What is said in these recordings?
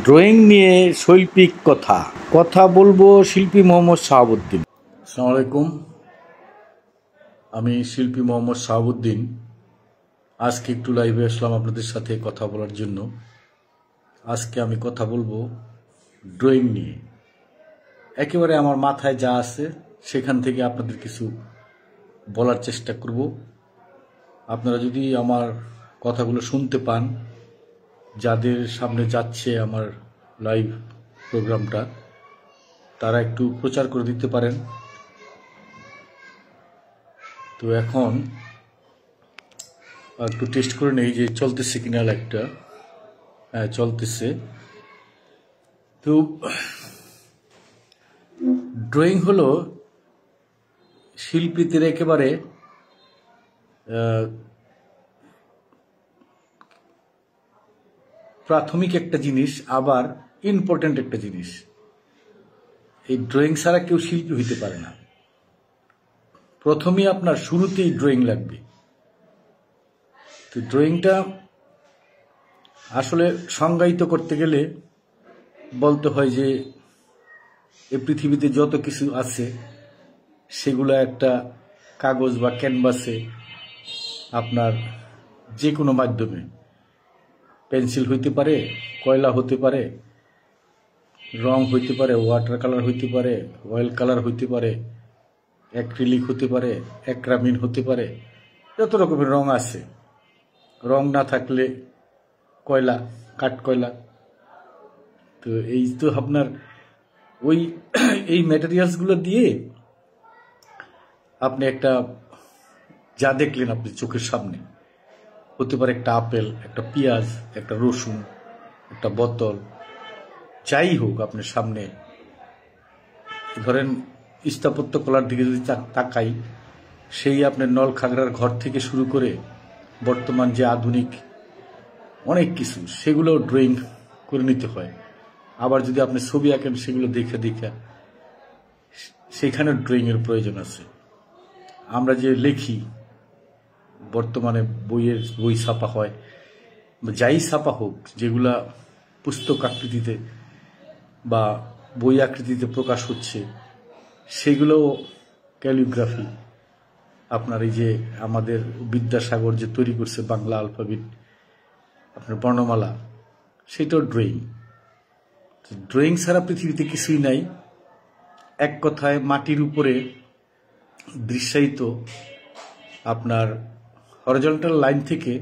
Drawing নিয়ে শৈল্পিক কথা বলবো শিল্পী মোহাম্মদ শাহাবুদ্দিন। আসসালামু আলাইকুম, আমি শিল্পী মোহাম্মদ শাহাবুদ্দিন। আজকে একটু লাইভে আসলাম আপনাদের সাথে কথা বলার জন্য। আজকে আমি কথা বলবো ড্রয়িং নিয়ে। একেবারে আমার মাথায় যা আছে সেখান থেকে আপনাদের কিছু বলার চেষ্টা করব। আপনারা যদি আমার কথাগুলো শুনতে পান, যাদের সামনে যাচ্ছে আমার লাইভ প্রোগ্রামটা, তারা একটু প্রচার করে দিতে পারেন। তো এখন একটু টেস্ট করে নেই যে চলতেছে কিনা লাইভটা। হ্যাঁ, চলতেছে। তো ড্রয়িং হলো শিল্পীদের একেবারে প্রাথমিক একটা জিনিস, আবার ইম্পর্টেন্ট একটা জিনিস। এই ড্রয়িং ছাড়া কেউ শিল্পী হইতে পারে না। প্রথমেই আপনার শুরুতেই ড্রয়িং লাগবে। তো ড্রয়িংটা আসলে সংজ্ঞায়িত করতে গেলে বলতে হয় যে এই পৃথিবীতে যত কিছু আছে সেগুলো একটা কাগজ বা ক্যানভাসে আপনার যে কোনো মাধ্যমে, পেন্সিল হইতে পারে, কয়লা হতে পারে, রং হইতে পারে, ওয়াটার কালার হইতে পারে, অয়েল কালার হইতে পারে, অ্যাক্রিলিক হতে পারে, অ্যাক্রামিন হতে পারে, যত রকমের রং আছে। রং না থাকলে কয়লা, কাঠ কয়লা। তো এই তো আপনার এই ম্যাটেরিয়ালসগুলো দিয়ে আপনি একটা যা দেখলেন আপনি চোখের সামনে, হতে পারে একটা আপেল, একটা পেঁয়াজ, একটা রসুন, একটা বোতল, যাই হোক আপনার সামনে। ধরেন স্থাপত্য কলার দিকে যদি তাকাই, সেই আপনার নলখাগড়ার ঘর থেকে শুরু করে বর্তমান যে আধুনিক অনেক কিছু, সেগুলো ড্রয়িং করে নিতে হয়। আবার যদি আপনি ছবি আঁকেন, সেগুলো দেখে সেখানে ড্রয়িংয়ের প্রয়োজন আছে। আমরা যে লিখি, বর্তমানে বই ছাপা হয়, যাই ছাপা হোক, যেগুলা পুস্তক আকৃতিতে বা বই আকৃতিতে প্রকাশ হচ্ছে, সেগুলোও ক্যালিগ্রাফি। আপনার এই যে আমাদের বিদ্যাসাগর যে তৈরি করছে বাংলা আলফাবেট, আপনার বর্ণমালা, সেটাও ড্রয়িং। ড্রয়িং ছাড়া পৃথিবীতে কিছুই নাই। এক কথায় মাটির উপরে দৃশ্যায়িত আপনার হরিজন্টাল লাইন থেকে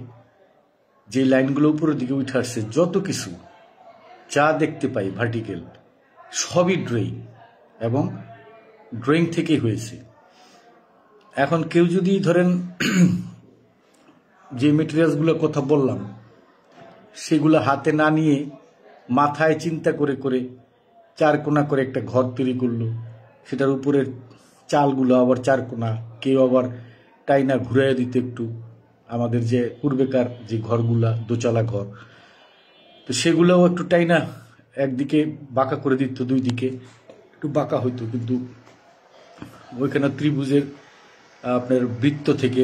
যে লাইনগুলো উপরের দিকে উঠে আসছে, যত কিছু যা দেখতে পাই ভার্টিক্যাল, সবই ড্রয়িং, এবং ড্রয়িং থেকেই হয়েছে। এখন কেউ যদি ধরেন যে মেটেরিয়ালসগুলোর কথা বললাম, সেগুলো হাতে না নিয়ে মাথায় চিন্তা করে করে চারকোনা করে একটা ঘর তৈরি করলো, সেটার উপরের চালগুলো আবার চারকোনা, কেউ আবার টাইনা ঘুরাইয়া দিত একটু, আমাদের যে পূর্বেকার যে ঘরগুলা দোচালা ঘর, তো সেগুলোও একটু টাইনা একদিকে বাঁকা করে দিত, দুই দিকে একটু বাঁকা হইতো, কিন্তু ওইখানে ত্রিভুজের আপনার বৃত্ত থেকে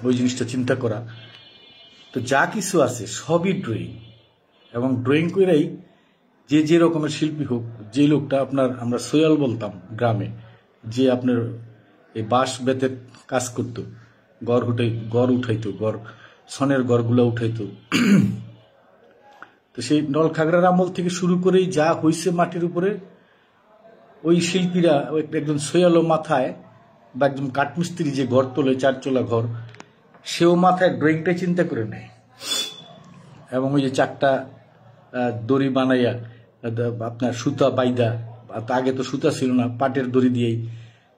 ওই জিনিসটা চিন্তা করা। তো যা কিছু আছে সবই ড্রয়িং, এবং ড্রয়িং করেই যে রকমের শিল্পী হোক, যে লোকটা আপনার আমরা সোয়াল বলতাম গ্রামে, যে আপনার এই বাঁশ বেতের কাজ করত, গড় উঠাইতো, সনের গড়গুলো উঠাইতো। তো সেই নলখাগড়ার আমল থেকে শুরু করেই যা হয়েছে মাটির উপরে, ওই শিল্পীরা একজন সোয়ালো মাথায়, বা একজন কাঠমিস্ত্রি যে ঘর তোলে, চারচোলা ঘর, সেও মাথায় ড্রয়িংটাই চিন্তা করে নেয়। এবং ওই যে চারটা দড়ি বানাইয়া আপনার সুতা বাইদা, আগে তো সুতা ছিল না, পাটের দড়ি দিয়েই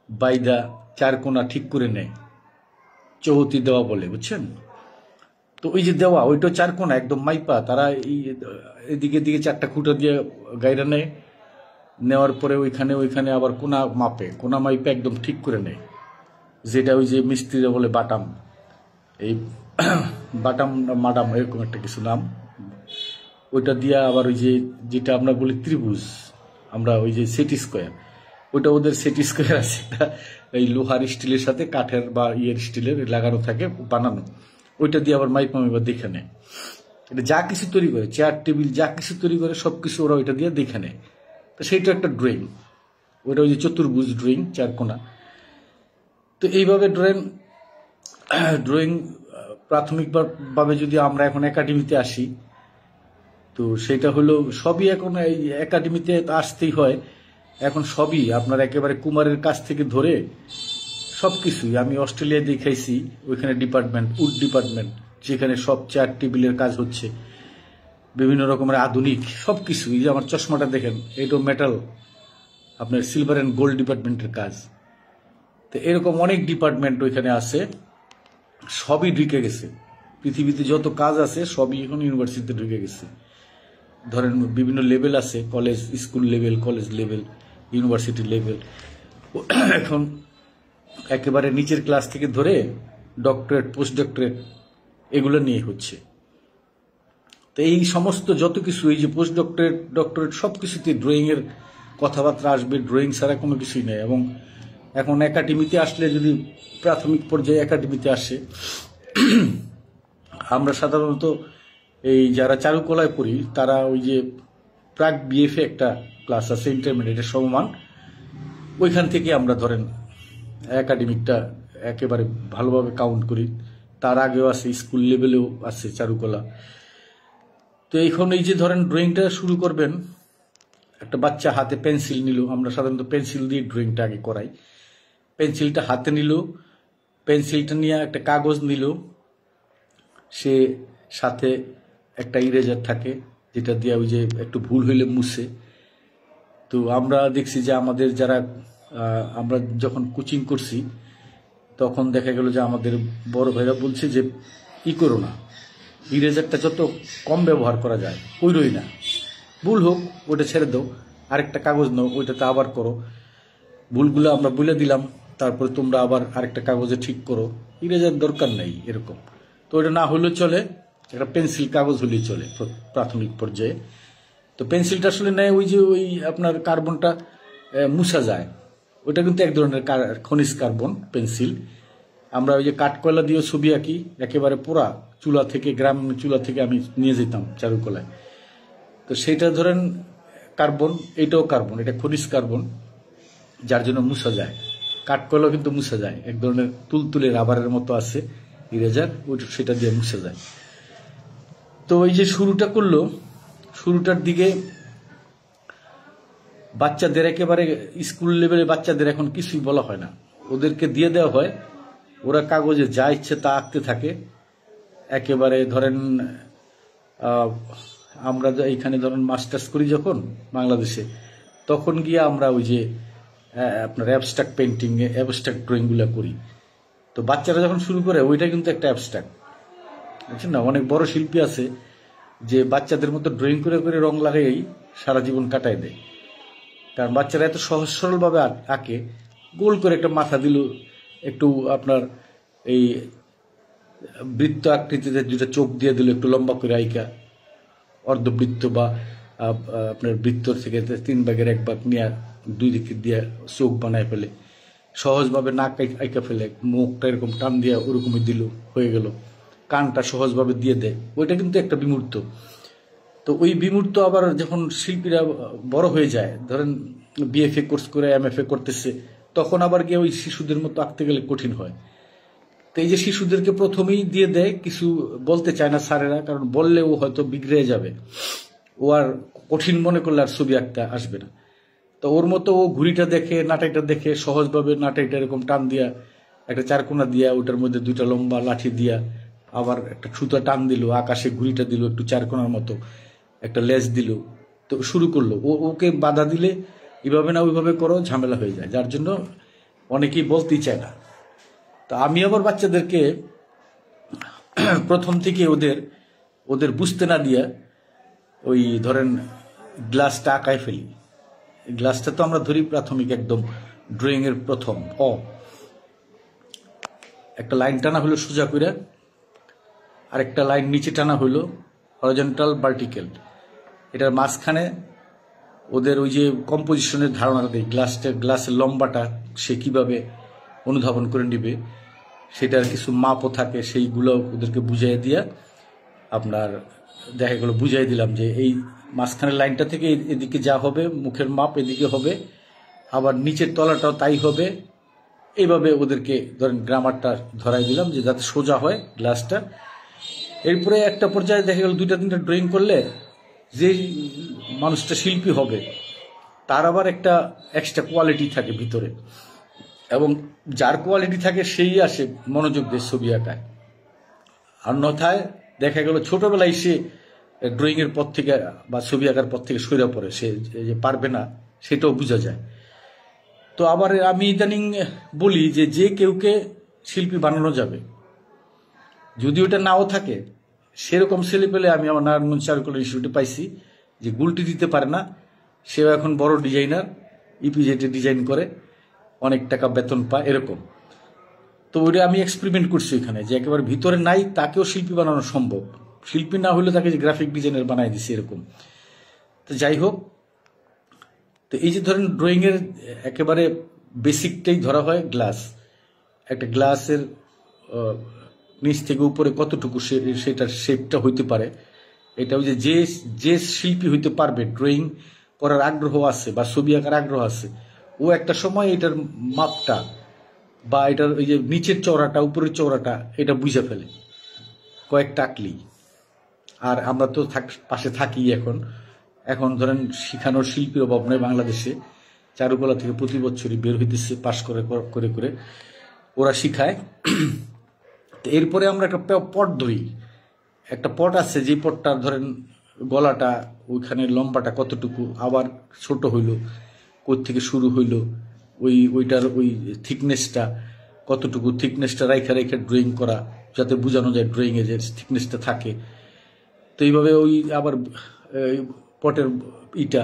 বাইদা চারকোনা ঠিক করে নেয়, চৌহতি দেওয়া বলে, বুঝছেন? তো ওই যে দেওয়া, ওইটা চারকোনা একদম মাইপা, তারা এদিকে দিকে চারটা খুঁটা দিয়ে গাইরা নেওয়ার পরে ওইখানে আবার কোনা মাইপা একদম ঠিক করে নেয়, যেটা ওই যে মিস্ত্রিরা বলে বাটাম, এই বাটাম মাডাম এরকম একটা কিছু নাম। ওইটা দিয়া আবার ওই যেটা আমরা বলি ত্রিভুজ, আমরা ওই যে সেট স্কোয়ার, ওইটা ওদের সেট স্কোয়ার আছে, এই লোহার স্টিলের সাথে কাঠের বা স্টিলের লাগানো থাকে, বানানো, ওইটা দিয়ে আবার মাইপা দেখে নেয়। এটা যা কিছু তৈরি করে, চেয়ার টেবিল যা কিছু তৈরি করে সব কিছু ওরা ওইটা দিয়ে দেখে নেয়। তো সেইটা একটা ড্রয়িং, ওইটা ওই যে চতুর্ভুজ ড্রয়িং, চারকোনা। তো এইভাবে ড্রয়িং প্রাথমিকভাবে যদি আমরা এখন একাডেমিতে আসি, তো সেটা হলো সবই এখন এই একাডেমিতে আসতেই হয়। এখন সবই আপনার একেবারে কুমারের কাছ থেকে ধরে সব কিছুই আমি অস্ট্রেলিয়ায় দেখাইছি, ওইখানে ডিপার্টমেন্ট, উড ডিপার্টমেন্ট, যেখানে সব চেয়ার টেবিলের কাজ হচ্ছে, বিভিন্ন রকমের আধুনিক সব কিছু। এই যে আমার চশমাটা দেখেন, এটাও মেটাল, আপনার সিলভার অ্যান্ড গোল্ড ডিপার্টমেন্টের কাজ। তো এরকম অনেক ডিপার্টমেন্ট ওইখানে আছে, সবই ঢুকে গেছে। পৃথিবীতে যত কাজ আছে সবই এখন ইউনিভার্সিটিতে ঢুকে গেছে। ধরেন বিভিন্ন লেভেল আছে, college, school level, college level, university level. এখন একেবারে নিচের ক্লাস থেকে ধরে ডক্টরেট, পোস্ট ডক্টরেট, এগুলো নিয়ে হচ্ছে। তো এই সমস্ত যত কিছু, এই যে পোস্ট ডক্টরেট সব কিছুতে ড্রয়িংয়ের কথাবার্তা আসবে, ড্রয়িং ছাড়া কোনো কিছুই নেই। এবং এখন একাডেমিতে আসলে, যদি প্রাথমিক পর্যায়ে একাডেমিতে আসে, আমরা সাধারণত এই যারা চারুকলায় পড়ি তারা ওই যে প্রাক বিএফএ একটা ক্লাস আছে, ইন্টারমিডিয়েটের সমমান, ওইখান থেকে আমরা ধরেন একাডেমিকটা একেবারে ভালোভাবে কাউন্ট করি। তার আগেও আছে, স্কুল লেভেলেও আছে চারুকলা। তো এখন এই যে ধরেন ড্রয়িংটা শুরু করবেন, একটা বাচ্চা হাতে পেন্সিল নিল, আমরা সাধারণত পেন্সিল দিয়ে ড্রয়িংটা আগে করাই। পেন্সিলটা হাতে নিল, পেন্সিলটা নিয়ে একটা কাগজ নিল, সে সাথে একটা ইরেজার থাকে যেটা দিয়ে ওই যে একটু ভুল হইলে মুছে। তো আমরা দেখছি যে আমাদের যারা আমরা যখন কোচিং করছি তখন দেখা গেল যে আমাদের বড় ভাইরা বলছে যে ই করো না, ইরেজারটা যত কম ব্যবহার করা যায় ওইরই না, ভুল হোক ওইটা ছেড়ে দাও, আরেকটা কাগজ নাও, ওইটাতে আবার করো। ভুলগুলো আমরা বলে দিলাম, তারপরে তোমরা আবার আরেকটা কাগজে ঠিক করো, ইরেজার দরকার নেই এরকম। তো ওইটা না হলেও চলে, একটা পেন্সিল কাগজ হলেই চলে প্রাথমিক পর্যায়ে। তো পেন্সিলটা আসলে নেয় ওই যে ওই আপনার কার্বনটা মুছা যায়, ওইটা কিন্তু এক ধরনের খনিজ কার্বন পেন্সিল। আমরা ওই যে কাঠকয়লা দিয়ে ছবি আঁকি, একেবারে পুরা চুলা থেকে, গ্রাম চুলা থেকে আমি নিয়ে যেতাম চারুকলায়। তো সেইটা ধরেন কার্বন, এটাও কার্বন, এটা খনিজ কার্বন, যার জন্য মুছা যায়। কাঠকয়লা কিন্তু মুছা যায়, এক ধরনের তুলতুলে রাবারের মতো আছে ইরেজার, ওইটা সেটা দিয়ে মুছা যায়। তো এই যে শুরুটা করলো, শুরুটার দিকে বাচ্চাদের একেবারে স্কুল লেভেলে বাচ্চাদের এখন কিছুই বলা হয় না, ওদেরকে দিয়ে দেওয়া হয়, ওরা কাগজে যা ইচ্ছে তা আঁকতে থাকে। একেবারে ধরেন আমরা এইখানে ধরেন মাস্টার্স করি যখন বাংলাদেশে, তখন গিয়ে আমরা ওই যে আপনার অ্যাবস্ট্রাক্ট পেন্টিং, অ্যাবস্ট্রাক্ট ড্রয়িংগুলো করি। তো বাচ্চারা যখন শুরু করে ওইটা কিন্তু একটা অ্যাবস্ট্রাক্ট, বুঝছেন না? অনেক বড় শিল্পী আছে যে বাচ্চাদের মতো ড্রয়িং করে করে রং লাগাই সারা জীবন কাটায় দেয়। কারণ বাচ্চারা এত সহজ সরলভাবে আঁকে, গোল করে একটা মাথা দিল, একটু আপনার এই বৃত্ত আকৃতিতে দুটা চোখ দিয়ে দিল, একটু লম্বা করে আইকা, অর্ধবৃত্ত বা আপনার বৃত্তর থেকে 3 ভাগের 1 ভাগ নিয়ে 2 দিকে দিয়ে চোখ বানায় ফেলে, সহজভাবে নাক আইকা ফেলে, মুখটা এরকম টান দিয়ে ওরকমই দিল, হয়ে গেল। কানটা সহজভাবে দিয়ে দেয়, ওইটা কিন্তু একটা বিমূর্ত। তো ওই বিমূর্ত আবার যখন শিল্পীরা বড় হয়ে যায়, ধরেন বিএফএ কোর্স করে এমএফএ করতেছে, তখন আবার গিয়ে ওই শিশুদের মতো আঁকতে গেলে কঠিন হয়। তো এই যে শিশুদেরকে প্রথমেই দিয়ে দেয়, কিছু বলতে চায় না স্যারেরা, কারণ বললে ও হয়তো বিগড়ে যাবে, ও আর কঠিন মনে করলে আর ছবি আঁকতে আসবে না। তো ওর মতো ও ঘুড়িটা দেখে, নাটাইটা দেখে, সহজভাবে নাটাইটা এরকম টান দিয়া, একটা চারকোনা দিয়া, ওটার মধ্যে 2টা লম্বা লাঠি দিয়া, আবার একটা সুতা টান দিল, আকাশে ঘুড়িটা দিল একটু চারকোনার মতো, একটা লেজ দিল, তো শুরু করলো। ওকে বাধা দিলে এইভাবে না ওইভাবে করো, ঝামেলা হয়ে যায়, যার জন্য অনেকেই বলতেই চায় না। তো আমি আবার বাচ্চাদেরকে প্রথম থেকে ওদের বুঝতে না দিয়া ওই ধরেন গ্লাসটা আঁকায় ফেলি। গ্লাসটা তো আমরা ধরি প্রাথমিক একদম ড্রয়িং এর প্রথম একটা লাইন টানা হলো সোজা করে, আর একটা লাইন নিচে টানা হলো হরিজন্টাল ভার্টিক্যাল। এটার মাঝখানে ওদের ওই যে কম্পোজিশনের ধারণাটা দেয়, গ্লাসের লম্বাটা সে কিভাবে অনুধাবন করে নিবে, সেটার কিছু মাপও থাকে, সেইগুলো ওদেরকে বুঝিয়ে দিয়া আপনার দেখা গেল বুঝাই দিলাম যে এই মাঝখানের লাইনটা থেকে এদিকে যা হবে, মুখের মাপ এদিকে হবে, আবার নিচের তলাটাও তাই হবে। এইভাবে ওদেরকে ধরেন গ্রামারটা ধরাই দিলাম যে যাতে সোজা হয় গ্লাসটা। এরপরে একটা পর্যায়ে দেখা গেল 2-3টা ড্রয়িং করলে যে মানুষটা শিল্পী হবে তার আবার একটা এক্সট্রা কোয়ালিটি থাকে ভিতরে, এবং যার কোয়ালিটি থাকে সেই আসে মনোযোগ দিয়ে ছবি আঁকায়। অন্যথায় দেখা গেল ছোটবেলায় সে ড্রয়িংয়ের পর থেকে বা ছবি আঁকার পর থেকে সরে পড়ে, সে যে পারবে না সেটাও বোঝা যায়। তো আবার আমি ইদানিং বলি যে যে কেউকে শিল্পী বানানো যাবে, যদি ওটা নাও থাকে সেরকম ছেলে পেলে আমি আমার নারায়ণগঞ্জ চারুকলা ইনস্টিটিউটে পাইছি যে গুলটি দিতে পারে না, সেও এখন বড় ডিজাইনার, ইপিজেটে ডিজাইন করে, অনেক টাকা বেতন পায় এরকম। তো ওইটা আমি এক্সপেরিমেন্ট করছি এখানে, যে একেবারে ভিতরে নাই তাকেও শিল্পী বানানো সম্ভব, শিল্পী না হলে তাকে গ্রাফিক ডিজাইনার বানাই দিছি এরকম। তো যাই হোক, তো এই যে ধরেন ড্রয়িংয়ের একেবারে বেসিকটাই ধরা হয় গ্লাস। একটা গ্লাসের নিচ থেকে উপরে কতটুকু সেটার শেপটা হইতে পারে, এটা ওই যে যে শিল্পী হইতে পারবে, ড্রয়িং করার আগ্রহ আছে বা ছবি আঁকার আগ্রহ আছে, ও একটা সময় এটার মাপটা বা এটার ওই যে নিচের চওড়াটা উপরের চওড়াটা এটা বুঝে ফেলে কয়েকটা আঁকলেই। আর আমরা তো পাশে থাকি এখন ধরেন শিখানোর শিল্পীর অভাব নেই বাংলাদেশে, চারুকলা থেকে প্রতি বছরই বের হইতেছে পাশ করে করে করে ওরা শিখায়। তো এরপরে আমরা একটা পট ধরি, একটা পট আছে যে পটটা ধরেন গলাটা ওইখানে লম্বাটা কতটুকু, আবার ছোট হইল কোথ থেকে শুরু হইল, ওইটার ওই থিকনেসটা কতটুকু, থিকনেসটা রাইখা রাইখা ড্রয়িং করা যাতে বোঝানো যায় ড্রয়িংয়ে যে থিকনেসটা থাকে। তো এইভাবে ওই আবার পটের ইটা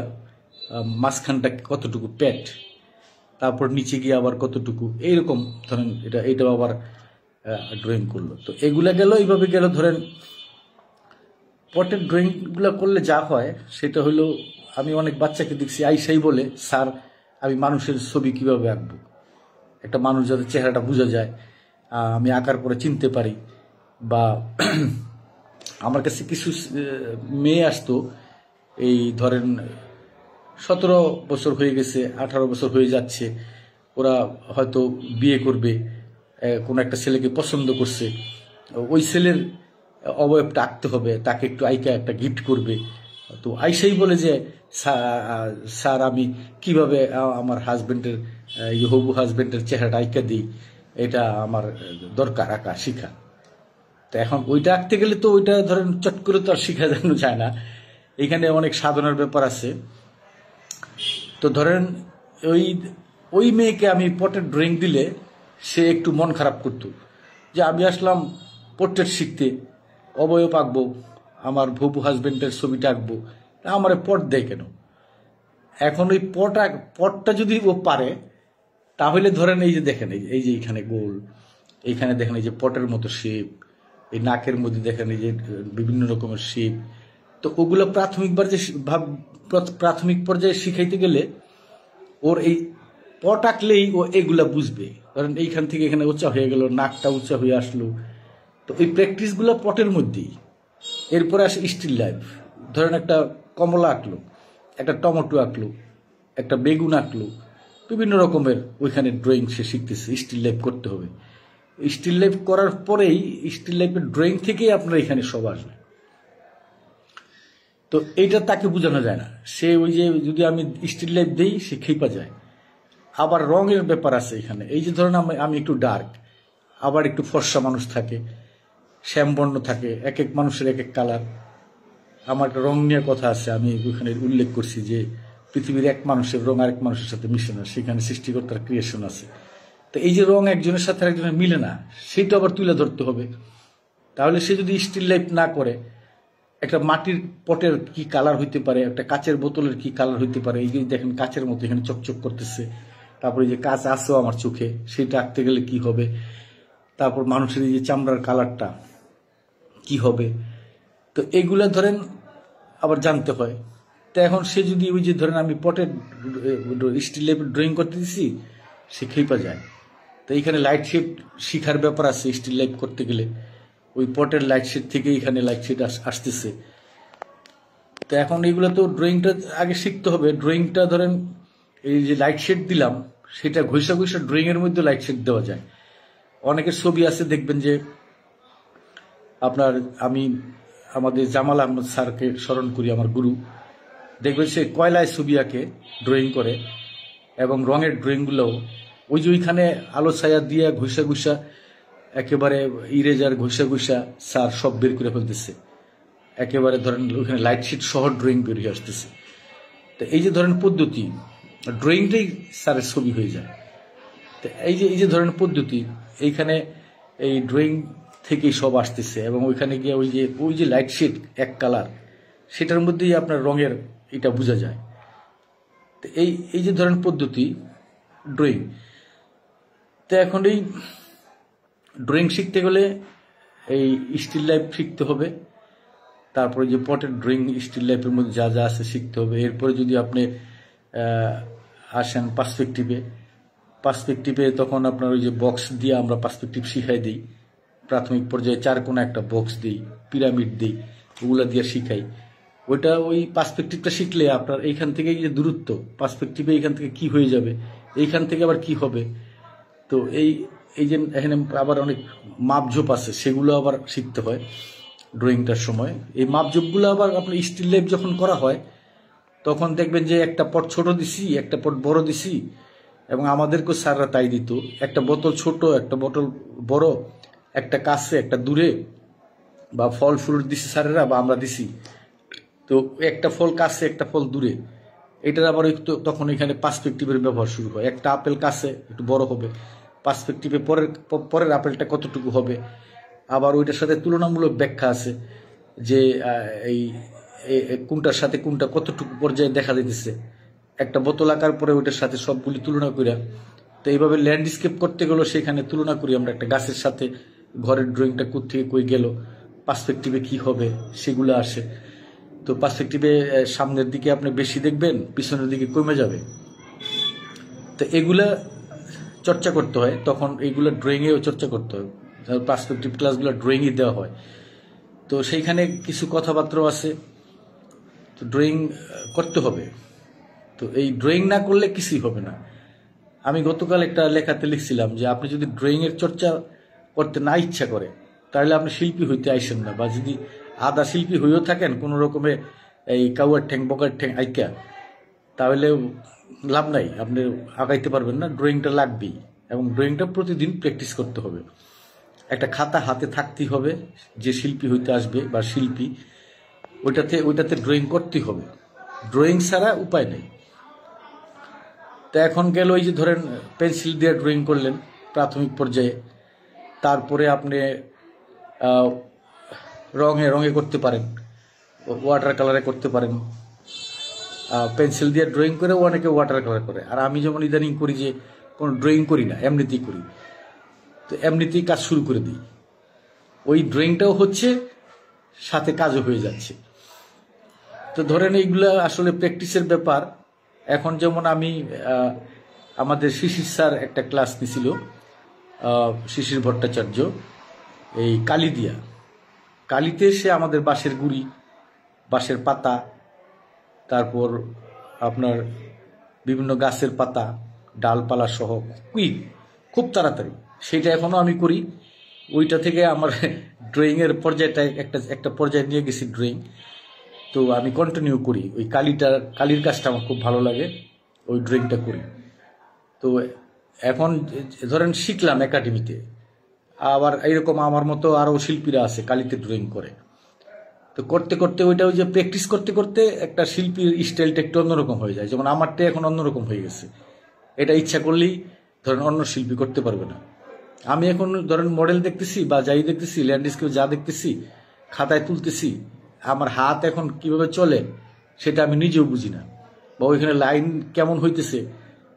মাঝখানটা কতটুকু প্যাট, তারপর নিচে গিয়ে আবার কতটুকু, এইরকম ধরেন এটাও আবার ড্রয়িং করলো। তো এগুলা গেল, এইভাবে গেল। ধরেন পটের ড্রয়িংগুলো করলে যা হয় সেটা হলো, আমি অনেক বাচ্চাকে দেখছি আইসাই বলে, স্যার আমি মানুষের ছবি কিভাবে আঁকবো, একটা মানুষ যাতে চেহারাটা বোঝা যায়, আমি আঁকার পরে চিনতে পারি। বা আমার কাছে কিছু মেয়ে আসতো, এই ধরেন 17 বছর হয়ে গেছে, 18 বছর হয়ে যাচ্ছে, ওরা হয়তো বিয়ে করবে, কোনো একটা ছেলেকে পছন্দ করছে, ওই ছেলের অবয়বটা আঁকতে হবে, তাকে একটু আইকা একটা গিফট করবে। তো আইসাই বলে যে স্যার আমি কিভাবে আমার হাজবেন্ডের হবু হাজবেন্ডের চেহারাটা আইকা দিই, এটা আমার দরকার আঁকা শিখা। তো এখন ওইটা আঁকতে গেলে তো ওইটা ধরেন চট করে তো আর শিখা জানো যায় না, এখানে অনেক সাধনার ব্যাপার আছে। তো ধরেন ওই মেয়েকে আমি পটের ড্রয়িং দিলে সে একটু মন খারাপ করতো যে আমি আসলাম পোর্ট্রেট শিখতে, অবয়ব আঁকবো, আমার ভবু হাজবেন্ডের ছবিটা আঁকবো, আমার পট দেয় কেন? এখন ওই পটটা যদি ও পারে তাহলে ধরেন এই যে দেখেন, এই যে এইখানে গোল, এইখানে দেখেন এই যে পটের মতো শেপ, এই নাকের মধ্যে দেখেন এই যে বিভিন্ন রকমের শেপ। তো ওগুলো প্রাথমিক পর্যায়ে শিখাইতে গেলে ওর এই পট আঁকলেই ও এগুলা বুঝবে। ধরেন এইখান থেকে এখানে উঁচা হয়ে গেল, নাকটা উঁচা হয়ে আসলো। তো এই প্র্যাকটিসগুলো পটের মধ্যেই। এরপরে আসে স্টিল লাইফ। ধরেন একটা কমলা আঁকলো, একটা টমেটো আঁকলো, একটা বেগুন আঁকলো, বিভিন্ন রকমের ওইখানে ড্রয়িং সে শিখতেছে। স্টিল লাইফ করতে হবে, স্টিল লাইফ করার পরেই স্টিল লাইফের ড্রয়িং থেকেই আপনার এখানে সব আসবে। তো এইটা তাকে বোঝানো যায় না, সে ওই যে যদি আমি স্টিল লাইফ দিই সে খেপা যায়। আবার রঙের ব্যাপার আছে এখানে, এই যে ধরেন আমি একটু ডার্ক, আবার একটু ফর্সা মানুষ থাকে, শ্যামবর্ণ থাকে, এক এক মানুষের এক এক কালার। আমার একটা রং নিয়ে কথা আছে, আমি ওখানে উল্লেখ করছি যে পৃথিবীর এক মানুষের রং আরেক মানুষের সাথে মিশে না, সেখানে সৃষ্টিকর্তার ক্রিয়েশন আছে। তো এই যে রং একজনের সাথে আরেকজনের মিলে না, সেটা আবার তুলে ধরতে হবে। তাহলে সে যদি স্টিল লাইফ না করে, একটা মাটির পটের কি কালার হইতে পারে, একটা কাচের বোতলের কি কালার হইতে পারে, এই যে দেখেন কাচের মতো এখানে চকচক করতেছে, তারপরে যে কাচ আসেও আমার চোখে, সেটা আঁকতে গেলে কি হবে, তারপর মানুষের এই যে চামড়ার কালারটা কি হবে, তো এগুলা ধরেন আবার জানতে হয়। তো এখন সে যদি ওই যে ধরেন আমি পটের স্টিল লাইফের ড্রয়িং করতে দিছি, সে খেপা যায়। তো এইখানে লাইট শেড শিখার ব্যাপার আছে স্টিল লাইফ করতে গেলে, ওই পটের লাইট শেড থেকে এখানে লাইট শেড আসতেছে, তো এখন এইগুলো তো ড্রয়িংটা আগে শিখতে হবে। ড্রয়িংটা ধরেন এই যে লাইট শেড দিলাম, সেটা ঘষা ঘষা ড্রয়িং এর মধ্যে লাইট শেড দেওয়া যায়। অনেকের ছবি আছে দেখবেন যে আপনার, আমি আমাদের জামাল আহমদ স্যারকে স্মরণ করি, আমার গুরু। দেখবেন সে কয়লায় ছবি আঁকে, ড্রয়িং করে, এবং রঙের ড্রয়িংগুলোও ওই যে ওইখানে আলো ছায়া দিয়ে ঘষা ঘষা একেবারে ইরেজার ঘষা ঘষা স্যার সব বের করে ফেলতেছে। একেবারে ধরেন ওইখানে লাইট শিট সহ ড্রয়িং বেরিয়ে আসতেছে। তো এই যে ধরেন পদ্ধতি, ড্রয়িংটাই স্যারের ছবি হয়ে যায়। তো এই যে ধরেন পদ্ধতি, এইখানে এই ড্রয়িং থেকেই সব আসতেছে, এবং ওইখানে গিয়ে ওই যে লাইট শিট এক কালার, সেটার মধ্যেই আপনার রঙের এটা বোঝা যায়। তো এই যে ধরেন পদ্ধতি ড্রয়িং। তো এখন এই ড্রয়িং শিখতে গেলে এই স্টিল লাইফ শিখতে হবে, তারপরে যে পটের ড্রয়িং স্টিল লাইফের মধ্যে যা যা আছে শিখতে হবে। এরপরে যদি আপনি আসেন পার্সপেক্টিভে তখন আপনার ওই যে বক্স দিয়ে আমরা পার্সপেক্টিভ শিখাই দিই। প্রাথমিক পর্যায়ে চারকোনা একটা বক্স দিই, পিরামিড দিই, ওগুলা দিয়ে শিখাই। ওই পার্সপেক্টিভটা শিখলে আপনার এইখান থেকে যে দূরত্ব, পার্সপেক্টিভে এইখান থেকে কি হয়ে যাবে, এইখান থেকে আবার কি হবে। তো এই যে এখানে আবার অনেক মাপঝোপ আছে, সেগুলো আবার শিখতে হয় ড্রয়িংটার সময়। এই মাপঝোপগুলো আবার আপনার স্টিল লাইফ যখন করা হয় তখন দেখবেন যে একটা পট ছোট দিছি, একটা পট বড় দিছি, এবং আমাদেরকেও স্যাররা তাই দিত। একটা বোতল ছোট, একটা বোতল বড়, একটা কাছে একটা দূরে, বা ফল ফ্রুট দিছি স্যারেরা বা আমরা দিছি, তো একটা ফল কাছে একটা ফল দূরে। এটার আবার একটু তখন এখানে পার্সপেক্টিভের ব্যবহার শুরু হয়। একটা আপেল কাছে একটু বড় হবে, পার্সপেক্টিভে পরের আপেলটা কতটুকু হবে। আবার ওইটার সাথে তুলনামূলক ব্যাখ্যা আছে যে এই কোনটার সাথে কোনটা কতটুকু পর্যায়ে দেখা দিতেছে। একটা বোতল আঁকার পরে ওইটার সাথে সবগুলি তুলনা করি। তো এইভাবে ল্যান্ডস্কেপ করতে গেলেও সেখানে তুলনা করি আমরা একটা গাছের সাথে, ঘরের ড্রয়িংটা কোথেকে কই গেল, পার্সপেক্টিভে কি হবে সেগুলো আসে। তো পার্সপেক্টিভে সামনের দিকে আপনি বেশি দেখবেন, পিছনের দিকে কমে যাবে। তো এগুলা চর্চা করতে হয়, তখন এইগুলো ড্রয়িংয়েও চর্চা করতে হয়। পার্সপেক্টিভ ক্লাসগুলো ড্রয়িংয়ে দেওয়া হয়। তো সেইখানে কিছু কথাবার্তাও আছে, তো ড্রয়িং করতে হবে। তো এই ড্রয়িং না করলে কিছুই হবে না। আমি গতকাল একটা লেখাতে লিখছিলাম যে আপনি যদি ড্রয়িংয়ের চর্চা করতে না ইচ্ছা করে তাহলে আপনি শিল্পী হইতে আইসেন না। বা যদি আদা শিল্পী হয়েও থাকেন কোনো রকমে এই কাউয়ার ঠ্যাং বকার ঠ্যাং আইকা, তাহলে লাভ নাই, আপনি আগাইতে পারবেন না। ড্রয়িংটা লাগবেই, এবং ড্রয়িংটা প্রতিদিন প্র্যাকটিস করতে হবে। একটা খাতা হাতে থাকতেই হবে, যে শিল্পী হইতে আসবে বা শিল্পী, ওইটাতে ড্রয়িং করতেই হবে। ড্রয়িং ছাড়া উপায় নেই। তো এখন গেল এই যে ধরেন পেন্সিল দিয়ে ড্রয়িং করলেন প্রাথমিক পর্যায়ে, তারপরে আপনি রঙে করতে পারেন, ওয়াটার কালারে করতে পারেন। পেন্সিল দিয়ে ড্রয়িং করে অনেকে ওয়াটার কালার করে। আর আমি যেমন ইদানিং করি যে কোনো ড্রয়িং করি না, এমনিতেই করি। তো এমনিতেই কাজ শুরু করে দিই, ওই ড্রয়িংটাও হচ্ছে সাথে কাজও হয়ে যাচ্ছে। তো ধরেন এইগুলা আসলে প্র্যাকটিসের ব্যাপার। এখন যেমন আমি আমাদের শিশির স্যার একটা ক্লাস নিছিল, শিশির ভট্টাচার্য, এই কালি দিয়া। কালিতে সে আমাদের বাঁশের গুড়ি, বাঁশের পাতা, তারপর আপনার বিভিন্ন গাছের পাতা, ডালপালা সহ খুব তাড়াতাড়ি, সেটা এখনো আমি করি। ওইটা থেকে আমার ড্রয়িংয়ের পর্যায়টা একটা পর্যায়ে নিয়ে গেছি ড্রয়িং। তো আমি কন্টিনিউ করি ওই কালির কাজটা আমার খুব ভালো লাগে, ওই ড্রয়িংটা করি। তো এখন ধরেন শিখলাম একাডেমিতে, আবার এইরকম আমার মতো আরও শিল্পীরা আছে কালিতে ড্রয়িং করে। তো করতে করতে ওই যে প্র্যাকটিস করতে করতে একটা শিল্পীর স্টাইলটা একটু অন্যরকম হয়ে যায়। যেমন আমারটা এখন অন্যরকম হয়ে গেছে, এটা ইচ্ছা করলেই ধরেন অন্য শিল্পী করতে পারবে না। আমি এখন ধরেন মডেল দেখতেছি বা যাই দেখতেছি, ল্যান্ডস্কেপ যা দেখতেছি, খাতায় তুলতেছি, আমার হাত এখন কিভাবে চলে সেটা আমি নিজেও বুঝি না। বা ওইখানে লাইন কেমন হইতেছে,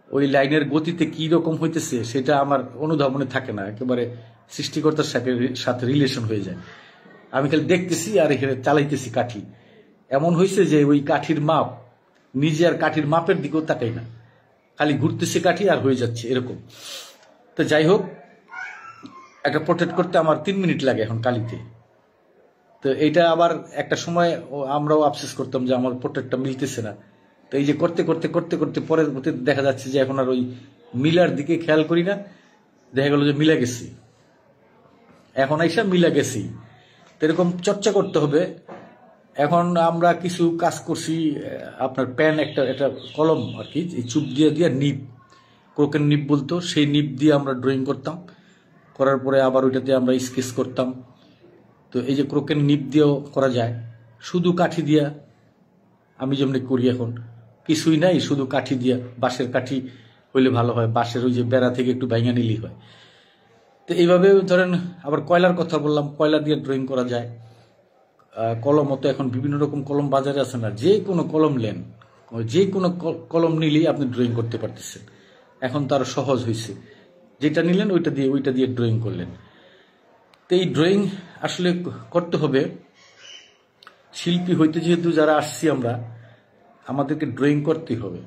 ওই লাইনের গতিতে কি রকম হইতেছে সেটা আমার অনুধাবনে থাকে না, একেবারে সৃষ্টিকর্তার সাথে রিলেশন হয়ে যায়। আমি খালি দেখতেছি আর এখানে চালাইতেছি কাঠি। এমন হয়েছে যে ওই কাঠির মাপ নিজে আর কাঠির মাপের দিকেও তাকাই না, খালি ঘুরতেছে কাঠি আর হয়ে যাচ্ছে এরকম। তো যাই হোক, একটা পোর্ট্রেট করতে আমার 3 মিনিট লাগে এখন কালিতে। তো এইটা আবার একটা সময় আমরাও আফসোস করতাম যে আমার পোর্ট্রেটটা মিলতেছে না। তো এই যে করতে করতে করতে করতে পরে দেখা যাচ্ছে যে এখন আর ওই মিলার দিকে খেয়াল করি না, দেখা গেল যে মিলা গেছি, এখন আইসা মিলা গেছি। তো এরকম চর্চা করতে হবে। এখন আমরা কিছু কাজ করছি, আপনার পেন একটা কলম আর কি, এই চুপ দিয়ে দিয়ে নিব, ক্রোকেন নিব বলতো, সেই নিব দিয়ে আমরা ড্রয়িং করতাম, করার পরে আবার ওইটাতে আমরা স্কেচ করতাম। তো এই যে ক্রোকেন নিব দিয়েও করা যায়, শুধু কাঠি দিয়া আমি যেমনি করি এখন, কিছুই নাই, শুধু কাঠি দিয়া, বাঁশের কাঠি হইলে ভালো হয়, বাঁশের ওই যে বেড়া থেকে একটু ভাঙা নিলেই হয়। তো এইভাবে ধরেন, আবার কয়লার কথা বললাম, কয়লা দিয়ে ড্রয়িং করা যায়। কলমও তো এখন বিভিন্ন রকম কলম বাজারে আছে না, যে কোনো কলম নেন, যে কোনো কলম নিলেই আপনি ড্রয়িং করতে পারতেছেন। এখন তো আরো সহজ হয়েছে, যেটা নিলেন ওইটা দিয়ে ড্রয়িং করলেন। তো এই ড্রয়িং আসলে করতে হবে, শিল্পী হইতে যেহেতু যারা আসছি আমরা, আমাদেরকে ড্রয়িং করতেই হবে।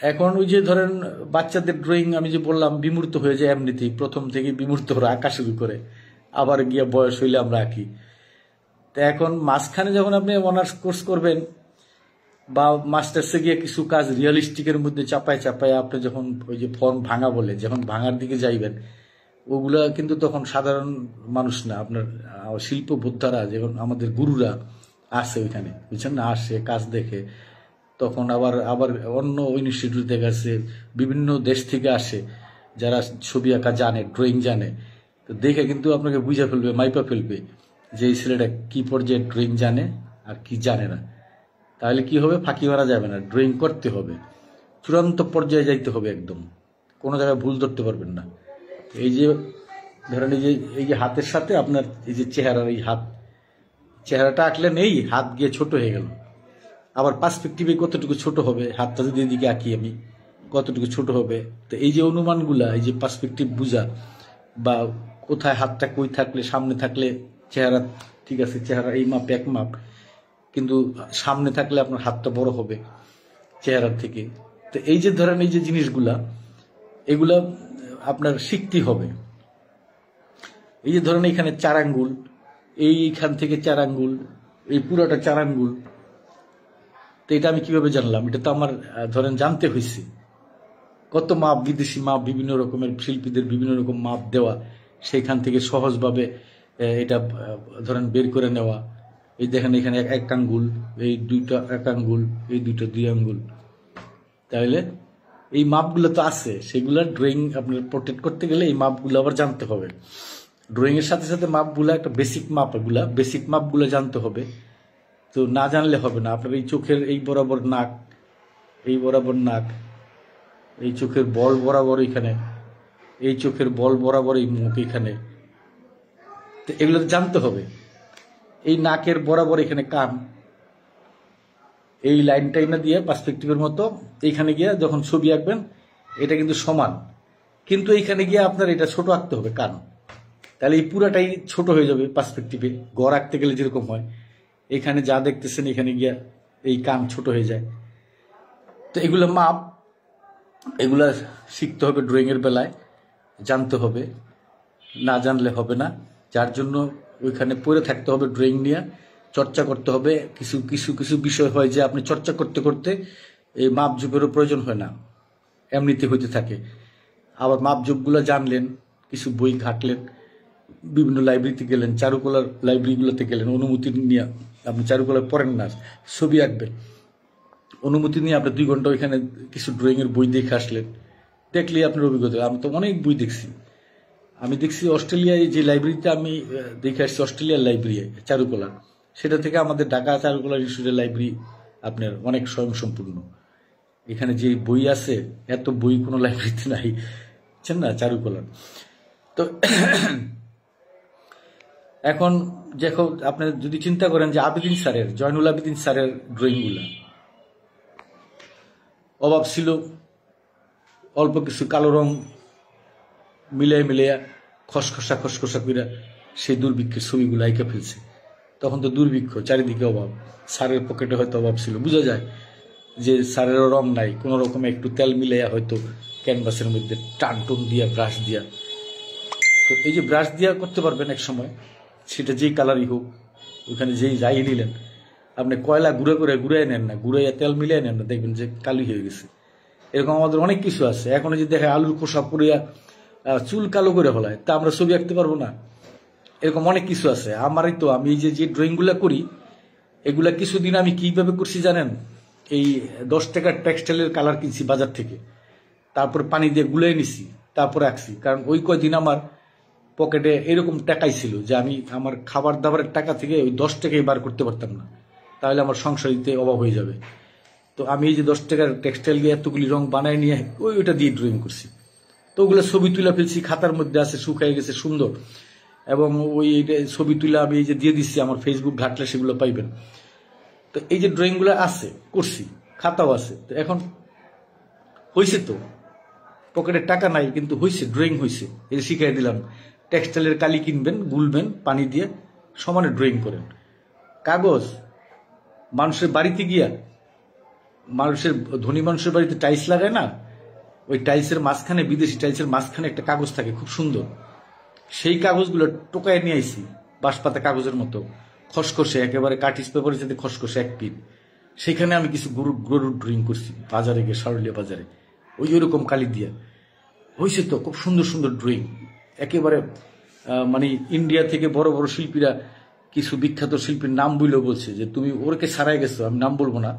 এখন ওই যে ধরেন বাচ্চাদের ড্রয়িং আমি যে বললাম বিমূর্ত হয়ে যায় এমনিতেই, প্রথম থেকে বিমূর্ত ওরা আঁকা শুরু করে, আবার গিয়া বয়স হইলে আমরা আঁকি। তো এখন মাঝখানে যখন আপনি অনার্স কোর্স করবেন বা মাস্টার্সে গিয়ে কিছু কাজ রিয়েলিস্টিকের মধ্যে চাপায় চাপায় আপনি যখন ওই যে ফর্ম ভাঙা বলে, যখন ভাঙার দিকে যাইবেন, ওগুলা কিন্তু তখন সাধারণ মানুষ না, আপনার শিল্প বোদ্ধারা, যেমন আমাদের গুরুরা আসে ওইখানে, বুঝছেন না, আসে কাজ দেখে। তখন আবার আবার অন্য ইনস্টিটিউট থেকে আসে, বিভিন্ন দেশ থেকে আসে যারা ছবি আঁকা জানে, ড্রয়িং জানে। তো দেখে কিন্তু আপনাকে বুঝে ফেলবে, মাইপা ফেলবে যে এই ছেলেটা কি পর্যায়ে ড্রয়িং জানে আর কি জানে না। তাহলে কি হবে, ফাঁকি মারা যাবে না, ড্রয়িং করতে হবে, চূড়ান্ত পর্যায়ে যাইতে হবে, একদম কোনো জায়গায় ভুল ধরতে পারবেন না। এই যে ধরেন এই যে হাতের সাথে আপনার এই যে চেহারার এই চেহারাটা আঁকলেন, এই হাত গিয়ে ছোট হয়ে গেল, আবার পার্সপেক্টিভে কতটুকু ছোট হবে, হাতটা যদি এদিকে আঁকি আমি কতটুকু ছোট হবে। তো এই যে অনুমানগুলা, এই যে পার্সপেক্টিভ বুঝা, বা কোথায় হাতটা কই থাকলে, সামনে থাকলে চেহারা ঠিক আছে, চেহারা এই মাপ এক মাপ, কিন্তু সামনে থাকলে আপনার হাতটা বড় হবে চেহারার থেকে। তো এই যে ধরেন এই যে জিনিসগুলা, এগুলা আপনার শিখতে হবে। এই যে ধরেন এখানে 4 আঙ্গুল, এইখান থেকে 4 আঙ্গুল, এই পুরোটা 4 আঙ্গুল। তো এটা আমি কিভাবে জানলাম? এটা তো আমার ধরেন জানতে হয়েছে, কত মাপ, বিদেশি মাপ, বিভিন্ন রকমের শিল্পীদের বিভিন্ন রকম মাপ দেওয়া, সেইখান থেকে সহজভাবে এটা ধরেন বের করে নেওয়া। এই দেখেন এখানে 1 আঙ্গুল, এই 2টা 1 আঙ্গুল, এই 2টা 2 আঙ্গুল। তাহলে এই মাপগুলো তো আছে, সেগুলা ড্রয়িং আপনার পোর্ট্রেট করতে গেলে এই মাপগুলো আবার জানতে হবে। ড্রয়িং এর সাথে সাথে মাপগুলা, একটা বেসিক মাপ, এগুলা বেসিক মাপগুলো জানতে হবে। তো না জানলে হবে না। আপনার এই চোখের এই বরাবর নাক, এই বরাবর নাক, এই চোখের বল বরাবর এখানে, এই চোখের বল বরাবর এই মুখ এখানে, তো এগুলো জানতে হবে। এই নাকের বরাবর এখানে কান, এই লাইনটাই না দিয়ে পার্সপেক্টিভের মতো এইখানে গিয়ে যখন ছবি আঁকবেন, এটা কিন্তু সমান, কিন্তু এইখানে গিয়ে আপনার এটা ছোট আঁকতে হবে কান। তাহলে এই পুরাটাই ছোট হয়ে যাবে পার্সপেক্টিভে। গড় আঁকতে গেলে যেরকম হয়, এখানে যা দেখতেছেন এখানে গিয়া এই কান ছোট হয়ে যায়। তো এগুলো মাপ, এগুলা শিখতে হবে ড্রয়িং এর বেলায়, জানতে হবে, না জানলে হবে না। যার জন্য ওইখানে পড়ে থাকতে হবে, ড্রয়িং নিয়ে চর্চা করতে হবে। কিছু কিছু কিছু বিষয় হয় যে আপনি চর্চা করতে করতে এই মাপঝোপেরও প্রয়োজন হয় না, এমনিতে হইতে থাকে। আবার মাপঝোপগুলো জানলেন, কিছু বই ঘাটলেন, বিভিন্ন লাইব্রেরিতে গেলেন, চারুকলার লাইব্রেরিগুলোতে গেলেন, অনুমতি নিয়ে, আপনি চারুকলা পড়েন না, ছবি আঁকবেন, অনুমতি নিয়ে আপনি 2 ঘন্টা ওইখানে কিছু ড্রয়িং এর বই দেখে আসলেন, দেখলেই আপনার অভিজ্ঞতা। আমি তো অনেক বই দেখছি, আমি দেখছি অস্ট্রেলিয়ায় যে লাইব্রেরিতে আমি দেখে আসছি, অস্ট্রেলিয়ার লাইব্রেরি চারুকলা, সেটা থেকে আমাদের ঢাকা চারুকলা ইনস্টিটিউটের লাইব্রেরি আপনার অনেক স্বয়ংসম্পূর্ণ। এখানে যে বই আছে, এত বই কোনো লাইব্রেরিতে নাই, বুঝছেন না, চারুকলার। তো এখন দেখো, আপনি যদি চিন্তা করেন যে আবেদিন স্যারের, জয়নুল আবেদিন স্যারের ড্রয়িংগুলা, অভাব ছিল, অল্প কিছু কালো রং মিলিয়ে মিলিয়ে খসখসা খসখসা করে সেই দুর্ভিক্ষের ছবিগুলো আঁকে ফেলছে। তখন তো দুর্ভিক্ষ, চারিদিকে অভাব, স্যারের পকেটে হয়তো অভাব ছিল, বোঝা যায় যে স্যারেরও রং নাই, কোনো রকমে একটু তেল মিলাইয়া হয়তো ক্যানভাসের মধ্যে টান টুন দিয়া, ব্রাশ দিয়া। তো এই যে ব্রাশ দিয়া করতে পারবেন এক সময়, সেটা যেই কালারই হোক, ওখানে যেই যাই নিলেন, আপনি কয়লা ঘুরাই নেন না, ঘুরাইয়া তেল মিলিয়ে নেন না, দেখবেন যে কালি হয়ে গেছে। এরকম আমাদের অনেক কিছু আছে। এখন যদি দেখে আলুর খোসা পুড়িয়া চুল কালো করে ফেলায়, তা আমরা ছবি আঁকতে পারবো না? এরকম অনেক কিছু আছে। আমারই তো আমি যে ড্রয়িংগুলো করি, এগুলা কিছুদিন আমি কিভাবে করছি জানেন? এই 10 টাকার টেক্সটাইলের কালার কিনছি বাজার থেকে, তারপর পানি দিয়ে গুলাই নিছি, তারপরে আঁকছি। কারণ ওই কয়দিন আমার পকেটে এরকম টাকাই ছিল যে আমি আমার খাবার দাবারের টাকা থেকে ওই 10 টাকাই বার করতে পারতাম না, তাহলে আমার সংসার দিতে অভাব হয়ে যাবে। তো আমি এই যে 10 টাকার টেক্সটাইল দিয়ে এতগুলি রং বানায় নিয়ে ওইটা দিয়ে ড্রয়িং করছি। তো ওগুলো ছবি তুলে ফেলছি, খাতার মধ্যে আছে, শুকাই গেছে সুন্দর। এবং ওই ছবি তুলে আমি এই যে দিয়ে দিচ্ছি, আমার ফেসবুক ঘাটলে সেগুলো পাইবেন। তো এই যে ড্রয়িংগুলো আছে, করছি, খাতাও আছে। তো এখন হয়েছে, তো পকেটে টাকা নাই কিন্তু হয়েছে, ড্রয়িং হয়েছে। এই যে শিখাই দিলাম, টেক্সটাইলের কালি কিনবেন, গুলবেন পানি দিয়ে, সমানে ড্রয়িং করেন। কাগজ মানুষের বাড়িতে গিয়া, মানুষের ধনী মানুষের বাড়িতে টাইলস লাগায় না, ওই টাইলসের মাঝখানে, বিদেশি টাইলসের মাঝখানে একটা কাগজ থাকে খুব সুন্দর, সেই কাগজগুলো টোকায় নিয়ে আইসি, বাঁশপাতা কাগজের মতো খসখসে, একেবারে কাটিস পেপারের সাথে খসখসে এক পিন। সেখানে আমি কিছু গরুর ড্রয়িং করছি বাজারে গিয়ে, সারুলিয়া বাজারে, ওইরকম কালি দিয়া হয়েছে। তো খুব সুন্দর সুন্দর ড্রয়িং, একেবারে মানে ইন্ডিয়া থেকে বড় বড় শিল্পীরা, কিছু বিখ্যাত শিল্পীর নাম বইলেও বলছে যে তুমি ওরকে সারাই গেছো। আমি নাম বলবো না,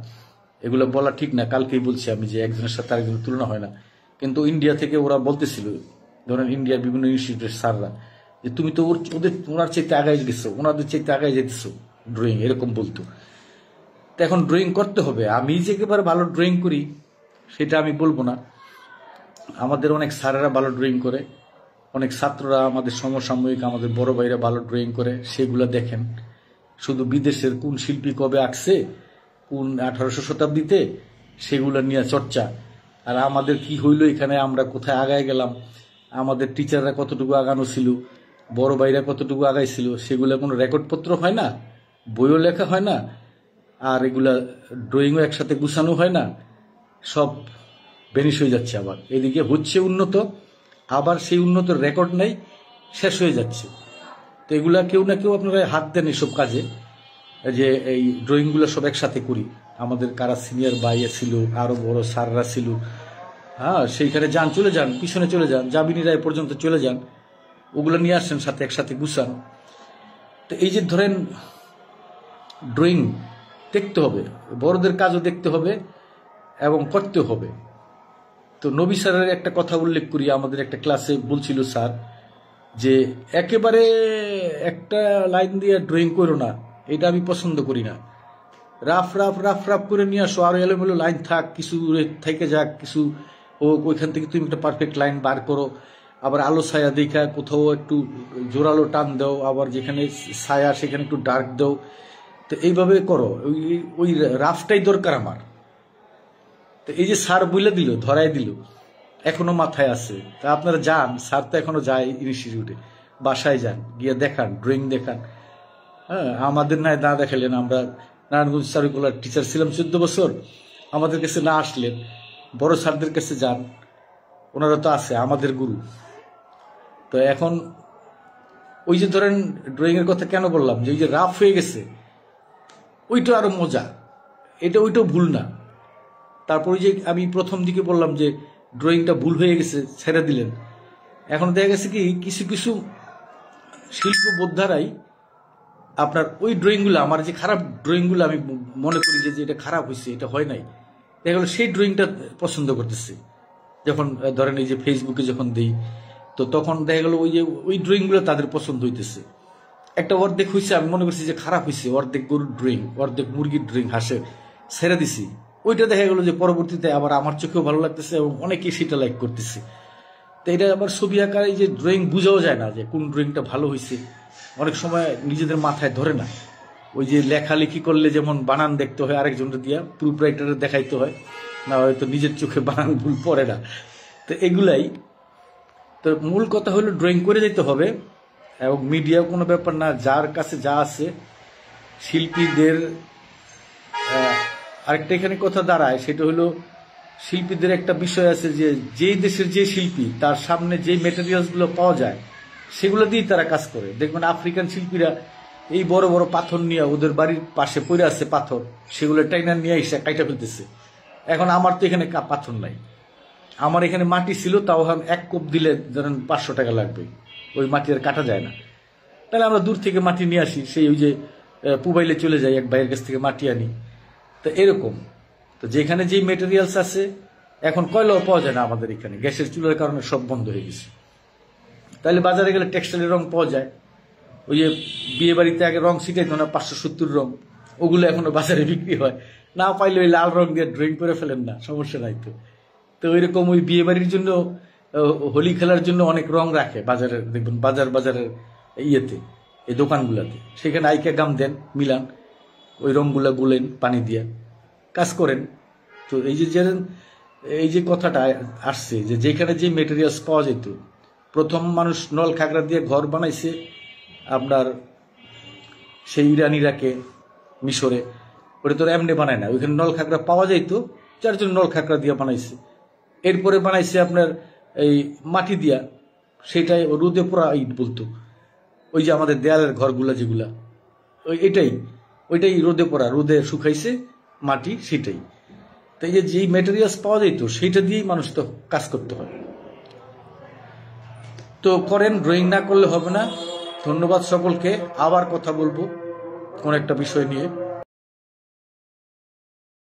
এগুলো বলা ঠিক না, কালকেই বলছি আমি যে একজনের সাথে আরেকজনের তুলনা হয় না। কিন্তু ইন্ডিয়া থেকে ওরা বলতেছিল, ধরেন ইন্ডিয়ার বিভিন্ন ইনস্টিটিউটের স্যাররা, যে তুমি তো ওনার চাইতে আগায় গেছো, ওনাদের চাইতে আগায় যেতেছো ড্রয়িং, এরকম বলতো। তো এখন ড্রয়িং করতে হবে। আমি যে একেবারে ভালো ড্রয়িং করি সেটা আমি বলবো না। আমাদের অনেক স্যারেরা ভালো ড্রয়িং করে, অনেক ছাত্ররা, আমাদের সমসাময়িক আমাদের বড় ভাইরা ভালো ড্রয়িং করে, সেগুলো দেখেন। শুধু বিদেশের কোন শিল্পী কবে আঁকছে, কোন 1800 শতাব্দীতে, সেগুলো নিয়ে চর্চা। আর আমাদের কি হইলো এখানে, আমরা কোথায় আগায় গেলাম, আমাদের টিচাররা কতটুকু আগানো ছিল, বড় ভাইরা কতটুকু আগাইছিল, সেগুলো কোনো রেকর্ডপত্র হয় না, বইও লেখা হয় না, আর এগুলা ড্রয়িংও একসাথে গুছানো হয় না, সব বেনিশ হয়ে যাচ্ছে। আবার এদিকে হচ্ছে উন্নত, আবার সেই উন্নত রেকর্ড নেই, শেষ হয়ে যাচ্ছে। তো এগুলা কেউ না কেউ আপনারা হাত দেন এসব কাজে, যে এই ড্রয়িংগুলো সব একসাথে করি। আমাদের কারা সিনিয়র বাইয়া ছিল, আরো বড় স্যাররা ছিল, হ্যাঁ, সেইখানে যান, চলে যান, পিছনে চলে যান, যামিনী রায় পর্যন্ত চলে যান, ওগুলো নিয়ে আসেন, সাথে একসাথে গুছান। তো এই যে ধরেন ড্রয়িং দেখতে হবে, বড়দের কাজও দেখতে হবে এবং করতে হবে। তো নবী স্যারের একটা কথা উল্লেখ করি, আমাদের একটা ক্লাসে বলছিল স্যার যে একেবারে একটা লাইন দিয়ে ড্রয়িং করো না, এটা আমি পছন্দ করি না। রাফ রাফ রাফ রাফ করে নিয়ে আসো, আরো এলোমেলো লাইন থাক, কিছু থেকে যাক, কিছু ওইখান থেকে তুমি একটা পারফেক্ট লাইন বার করো। আবার আলো ছায়া দেখা কোথাও একটু জোরালো টান দাও, আবার যেখানে ছায়া সেখানে একটু ডার্ক দাও। তো এইভাবে করো, ওই রাফটাই দরকার আমার। তো এই যে স্যার বলে দিল, ধরাই দিল, এখনো মাথায় আছে। তা আপনারা যান, স্যার তো এখনো যায় ইনস্টিটিউটে, বাসায় যান, গিয়ে দেখান, ড্রয়িং দেখান। হ্যাঁ, আমাদের না দেখালেন, আমরা নারায়ণগঞ্জ চারুকলার টিচার ছিলাম 14 বছর, আমাদের কাছে না আসলেন, বড় স্যারদের কাছে যান, ওনারা তো আছে আমাদের গুরু। তো এখন ওই যে ধরেন ড্রয়িং এর কথা কেন বললাম, যে ওই যে রাফ হয়ে গেছে, ওইটা আরো মজা, ওইটাও ভুল না। তারপরে যে আমি প্রথম দিকে বললাম যে ড্রয়িংটা ভুল হয়ে গেছে, ছেড়ে দিলেন। এখন দেখা গেছে কি, কিছু কিছু শিল্প বোদ্ধারাই আপনার ওই ড্রয়িংগুলো, আমার যে খারাপ ড্রয়িংগুলো আমি মনে করি যে এটা খারাপ হয়েছে, এটা হয় নাই, দেখা গেল সেই ড্রয়িংটা পছন্দ করতেছে। যখন ধরেন এই যে ফেসবুকে যখন দিই, তো তখন দেখা গেল ওই ড্রয়িংগুলো তাদের পছন্দ হইতেছে। একটা অর্ধেক হয়েছে, আমি মনে করছি যে খারাপ হয়েছে, অর্ধেক গরুর ড্রয়িং, অর্ধেক মুরগির ড্রয়িং, হাসে, ছেড়ে দিছি। ওইটা দেখা গেল যে পরবর্তীতে আবার আমার চোখেও ভালো লাগতেছে এবং অনেকেই সেটা লাইক করতেছে। তো এটা আবার ছবি আঁকার এই যে ড্রয়িং বুঝাও যায় না যে কোন ড্রয়িংটা ভালো হয়েছে, অনেক সময় নিজেদের মাথায় ধরে না। ওই যে লেখালেখি করলে যেমন বানান দেখতে হয় আরেকজনকে দিয়া, প্রুফ রাইটারে দেখাইতে হয়, না হয়তো নিজের চোখে বানান ভুল পড়ে না। তো এগুলাই তো মূল কথা হলো, ড্রয়িং করে যেতে হবে। এবং মিডিয়া কোনো ব্যাপার না, যার কাছে যা আছে শিল্পীদের। আরেকটা এখানে কথা দাঁড়ায়, সেটা হলো শিল্পীদের একটা বিষয় আছে যে যেই দেশের যে শিল্পী, তার সামনে যে মেটেরিয়ালসগুলো পাওয়া যায় সেগুলো দিয়েই তারা কাজ করে। দেখবেন আফ্রিকান শিল্পীরা এই বড় বড় পাথর নিয়ে, ওদের বাড়ির পাশে পড়ে আছে পাথর, সেগুলো টাইনা নিয়ে এসে কাইটা ফেলতেছে। এখন আমার তো এখানে পাথর নাই, আমার এখানে মাটি ছিল, তাও এক কোপ দিলে ধরেন 500 টাকা লাগবে, ওই মাটি আর কাটা যায় না। তাহলে আমরা দূর থেকে মাটি নিয়ে আসি, সেই ওই যে পুবাইলে চলে যাই, এক ভাইয়ের কাছ থেকে মাটি আনি। তো এরকম, তো যেখানে যে মেটেরিয়ালস আছে, এখন কয়লাও পাওয়া যায় না আমাদের এখানে, গ্যাসের চুলার কারণে সব বন্ধ হয়ে গেছে। তাহলে বাজারে গেলে টেক্সটাইলের রং পাওয়া যায়। ওই যে বিয়ে বাড়িতে আগে রং ছিটাইতো না, 570 রং, ওগুলো এখনো বাজারে বিক্রি হয়। না পাইলে ওই লাল রং দিয়ে ড্রয়িং করে ফেলেন না, সমস্যা নাই তো। তো ওইরকম ওই বিয়ে বাড়ির জন্য, হোলি খেলার জন্য অনেক রং রাখে বাজারে, দেখবেন বাজারের ইয়েতে, এই দোকানগুলাতে, সেখানে আইকা গাম দেন, মিলান, ওই রংগুলা গুলেন পানি দিয়া, কাজ করেন। তো এই যে কথাটা আসছে, যে যেখানে যে মেটেরিয়ালস পাওয়া যেত, প্রথম মানুষ নল খাগড়া দিয়ে ঘর বানাইছে আপনার সেই ইরান ইরাকে, মিশরে, ওটা তো এমনি বানায় না, ওইখানে নল খাগড়া পাওয়া যাইতো, যার জন্য নল খাগড়া দিয়ে বানাইছে। এরপরে বানাইছে আপনার এই মাটি দিয়া, সেটাই রোদে পোড়া ইট বলতো, ওই যে আমাদের দেয়ালের ঘরগুলা যেগুলা, ওইটাই রোদে পোড়া, রোদে শুকাইছে মাটি, সেটাই। তাই যেই মেটেরিয়ালস পাওয়া যেত সেইটা দিয়েই মানুষ তো কাজ করতে হয়। তো করেন, ড্রয়িং না করলে হবে না। ধন্যবাদ সকলকে, আবার কথা বলবো কোন একটা বিষয় নিয়ে।